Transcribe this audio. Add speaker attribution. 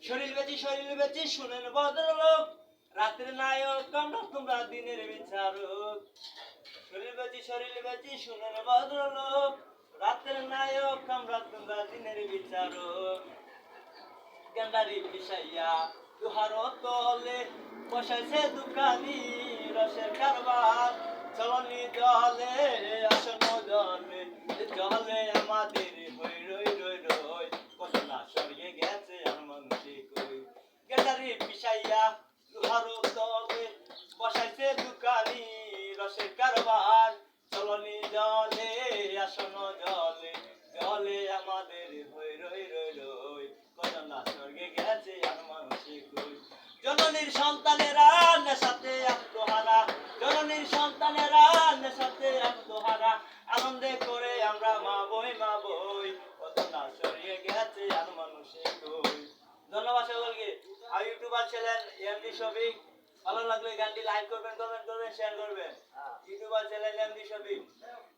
Speaker 1: শরীর বেচি শুনেন ভদ্রলোক, রাতের নায়ক আমরা তোমরা দিনের বিচারক। শরীর বেচি শুনেন ভদ্রলোক, রাতের নায়ক আমরা তোমরা দিনের বিচারক। গেন্দারি পিসাইয়া দুহার তলে বসাইছে দোকানি রসের কারবার। চলনি জলে আসন জলে, জলে আমাদের হই রই রই রই, কত না সরিয়ে গেছে আর মানুষে কই। গেন্দারি পিসাইয়া দুহার তলে বসাইছে দোকানি রসের কারবার। চলনি জলে আসন জলে, জলে আমাদের হই রই রই রই, কত না স্বর্গে গেছে আর মানুষে কই। জননীর সন্তানেরা নেশাতে আত্মহারা, জননীর সন্তানেরা নেশাতে আত্মহারা, আনন্দে করে আমরা মা বই, কত না সরিয়ে গেছে আর মানুষে কই। ধন্যবাদ সকলকে। আর ইউটিউবার ছিলেন এমডি শফিক। ভালো লাগলে গানটি লাইক করবেন, কমেন্ট করবেন, শেয়ার করবেন। ইউটিউবার ছিলেন এমডি শফিক।